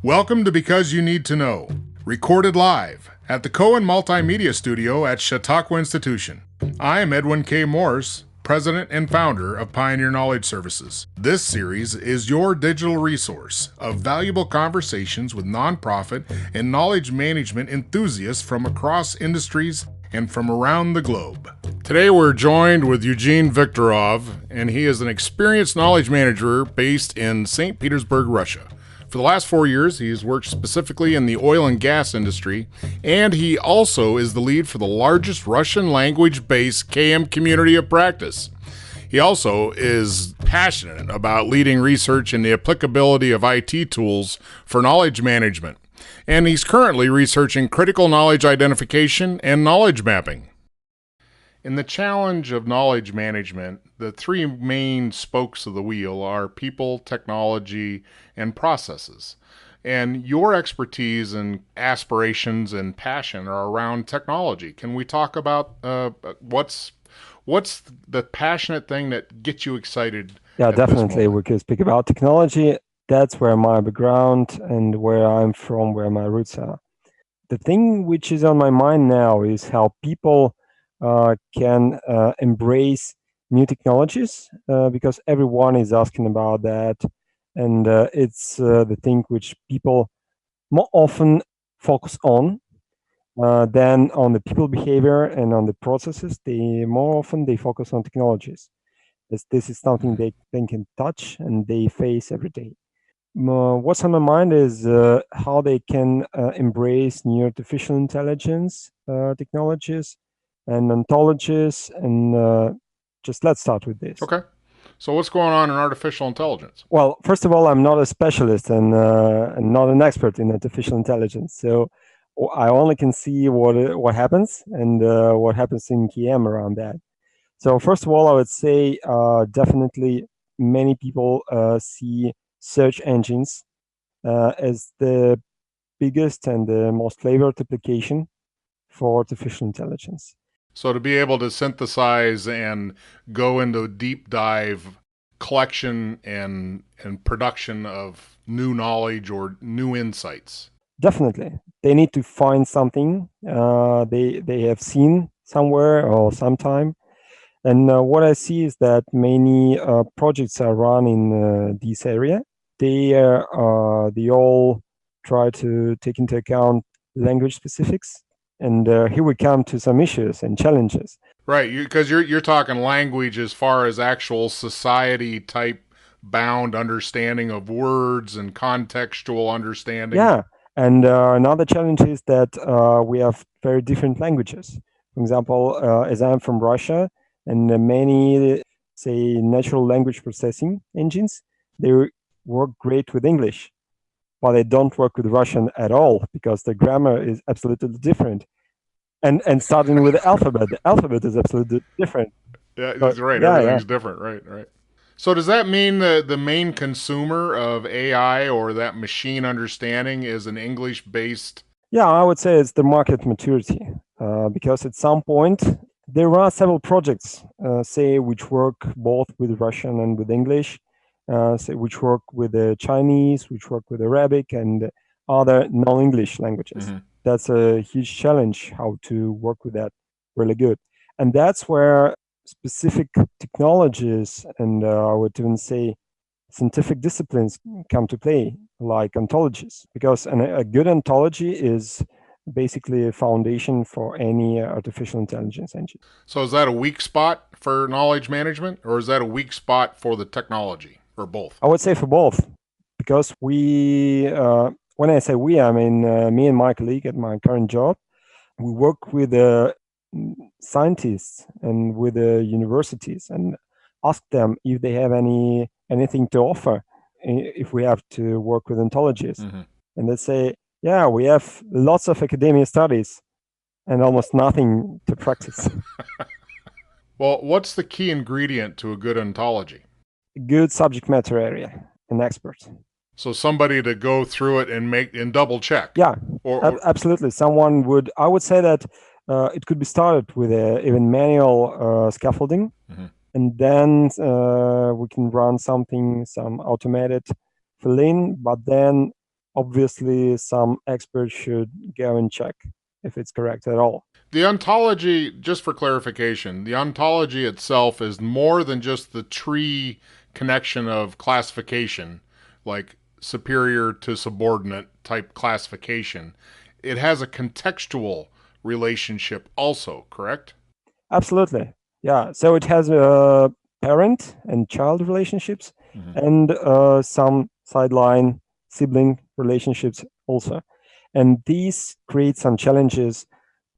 Welcome to Because You Need to Know, recorded live at the Cohen Multimedia Studio at Chautauqua Institution. I am Edwin K. Morse, President and Founder of Pioneer Knowledge Services. This series is your digital resource of valuable conversations with nonprofit and knowledge management enthusiasts from across industries and from around the globe. Today we're joined with Eugene Victorov, and he is an experienced knowledge manager based in St. Petersburg, Russia. For the last 4 years, he's worked specifically in the oil and gas industry, and he also is the lead for the largest Russian language-based KM community of practice. He also is passionate about leading research in the applicability of IT tools for knowledge management, and he's currently researching critical knowledge identification and knowledge mapping. In the challenge of knowledge management, the three main spokes of the wheel are people, technology, and processes. And your expertise and aspirations and passion are around technology. Can we talk about what's the passionate thing that gets you excited? Yeah, definitely. We can speak about technology. That's where my background and where I'm from, where my roots are. The thing which is on my mind now is how people can embrace new technologies because everyone is asking about that. And it's the thing which people more often focus on than on the people behavior and on the processes. More often they focus on technologies. This is something they can touch and they face every day. What's on my mind is how they can embrace new artificial intelligence technologies and ontologies, and just let's start with this. Okay. So what's going on in artificial intelligence? Well, first of all, I'm not a specialist and not an expert in artificial intelligence. So I only can see what happens and what happens in KM around that. So first of all, I would say definitely many people see search engines as the biggest and the most favored application for artificial intelligence. So to be able to synthesize and go into deep dive collection and production of new knowledge or new insights. Definitely. They need to find something they have seen somewhere or sometime. And what I see is that many projects are run in this area. They all try to take into account language specifics. And here we come to some issues and challenges. Right, because you're talking language as far as actual society type bound understanding of words and contextual understanding. Yeah, and another challenge is that we have very different languages. For example, as I'm from Russia, and many, say, natural language processing engines, they work great with English, but they don't work with Russian at all because the grammar is absolutely different. And starting with the alphabet is absolutely different. Yeah, that's right. Yeah, Everything's different. Right. So does that mean the main consumer of AI or that machine understanding is an English-based? Yeah, I would say it's the market maturity because at some point there are several projects, say, which work both with Russian and with English, say, which work with the Chinese, which work with Arabic and other non-English languages. Mm-hmm. That's a huge challenge, how to work with that really good. And that's where specific technologies and I would even say scientific disciplines come to play, like ontologies, because a good ontology is basically a foundation for any artificial intelligence engine. So is that a weak spot for knowledge management, or is that a weak spot for the technology, or both? I would say for both, because when I say we, I mean me and my colleague at my current job, we work with scientists and with the universities and ask them if they have anything to offer if we have to work with ontologies. Mm-hmm. And they say, yeah, we have lots of academic studies and almost nothing to practice. Well, what's the key ingredient to a good ontology? A good subject matter area, an expert. So somebody to go through it and double check. Yeah, absolutely. I would say that it could be started with even manual scaffolding. Mm-hmm. And then we can run some automated fill-in, but then obviously some experts should go and check if it's correct at all. The ontology, just for clarification, the ontology itself is more than just the tree connection of classification, like superior to subordinate type classification. It has a contextual relationship also, correct? Absolutely. Yeah. So it has parent and child relationships and some sideline sibling relationships also. And these create some challenges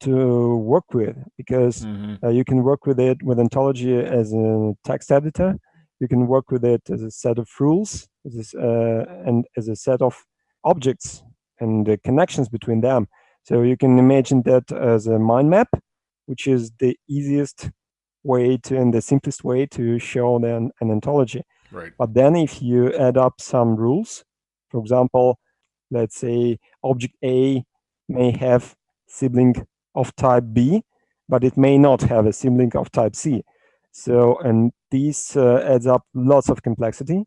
to work with because you can work with it with ontology as a text editor. You can work with it as a set of rules and as a set of objects and the connections between them. So you can imagine that as a mind map, which is the easiest way to and the simplest way to show an ontology. Right. But then if you add up some rules, for example, let's say object A may have sibling of type B, but it may not have a sibling of type C. So, and this adds up lots of complexity.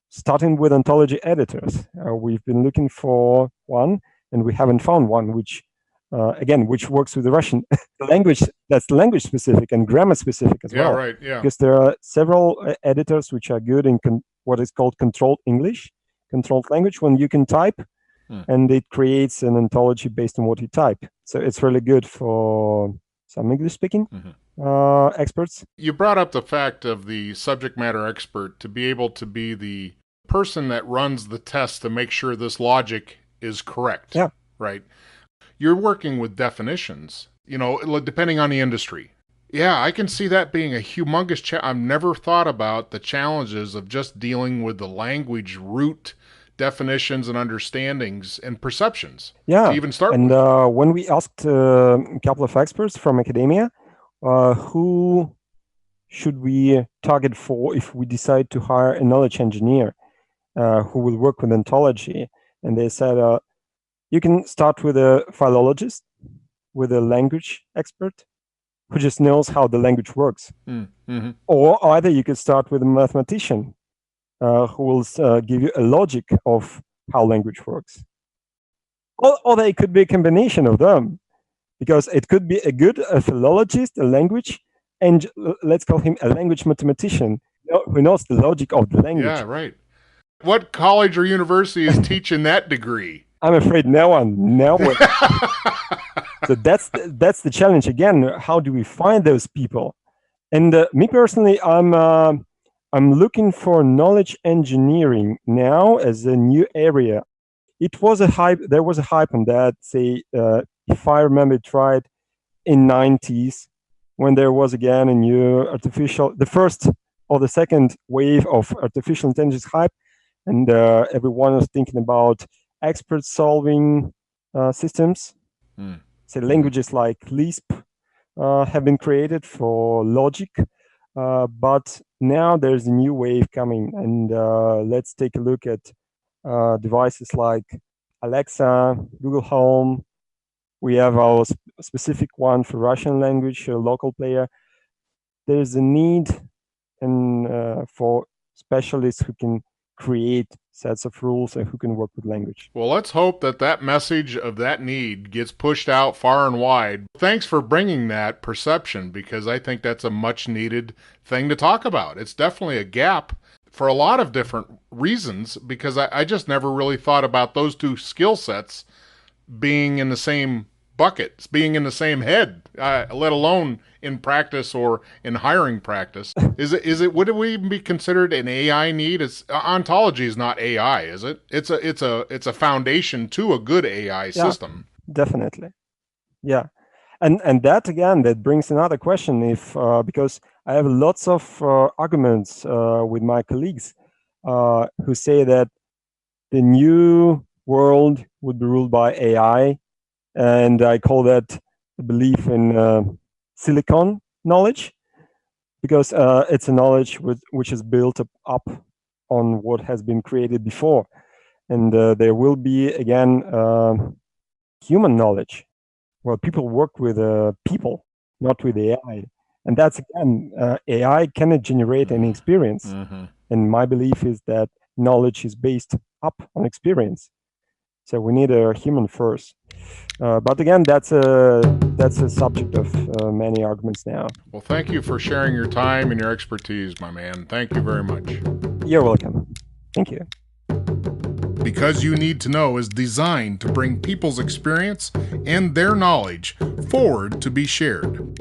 Starting with ontology editors, we've been looking for one, and we haven't found one, which again, which works with the Russian language. That's language specific and grammar specific as well. Yeah, right. Yeah. Because there are several editors which are good in what is called controlled English, controlled language, when you can type, and it creates an ontology based on what you type. So it's really good for some English speaking experts. You brought up the fact of the subject matter expert to be able to be the person that runs the test to make sure this logic is correct. Yeah. Right. You're working with definitions, depending on the industry. Yeah, I can see that being a humongous challenge. I've never thought about the challenges of just dealing with the language root definitions and understandings and perceptions. Yeah. To even start and with. When we asked a couple of experts from academia, who should we target for if we decide to hire a knowledge engineer who will work with ontology? And they said, you can start with a philologist, with a language expert who just knows how the language works. Or either you could start with a mathematician who will give you a logic of how language works. Or they could be a combination of them, because it could be a philologist, a language, and let's call him a language mathematician who knows the logic of the language. Yeah, right. What college or university is teaching that degree? I'm afraid no one. No one. So that's the challenge again. How do we find those people? And me personally, I'm looking for knowledge engineering now as a new area. It was a hype. There was a hype on that. Say, if I remember it right, in 90s, when there was again a new the first or the second wave of artificial intelligence hype, and everyone was thinking about expert solving systems. So languages like Lisp have been created for logic, but now there's a new wave coming, and let's take a look at devices like Alexa, Google Home. We have our specific one for Russian language, a local player. There's a need for specialists who can create sets of rules and who can work with language. Well, let's hope that message of that need gets pushed out far and wide. Thanks for bringing that perception, because I think that's a much needed thing to talk about. It's definitely a gap for a lot of different reasons, because I just never really thought about those two skill sets being in the same bucket, being in the same head, let alone in practice or in hiring practice. Would it even be considered an AI need? Ontology is not AI, is it? It's a foundation to a good AI system. Definitely. Yeah. And that again, that brings another question. If because I have lots of arguments with my colleagues who say that the new world would be ruled by AI, and I call that a belief in silicon knowledge, because it's a knowledge which is built up on what has been created before, and there will be again human knowledge. Well, people work with people, not with AI. And that's again, AI cannot generate any experience. And my belief is that knowledge is based up on experience. So we need a human first. But again, that's a subject of many arguments now. Well, thank you for sharing your time and your expertise, my man. Thank you very much. You're welcome. Thank you. Because You Need to Know is designed to bring people's experience and their knowledge forward to be shared.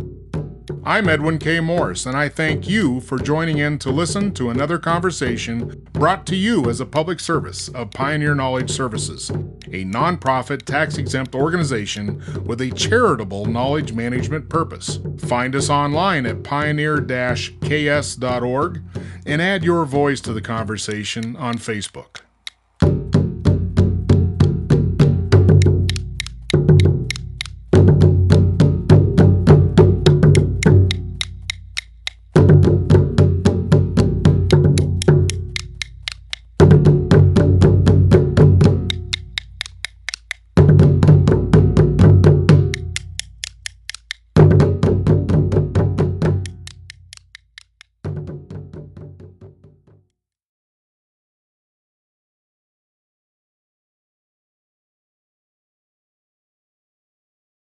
I'm Edwin K. Morse, and I thank you for joining in to listen to another conversation brought to you as a public service of Pioneer Knowledge Services, a nonprofit tax-exempt organization with a charitable knowledge management purpose. Find us online at pioneer-ks.org and add your voice to the conversation on Facebook.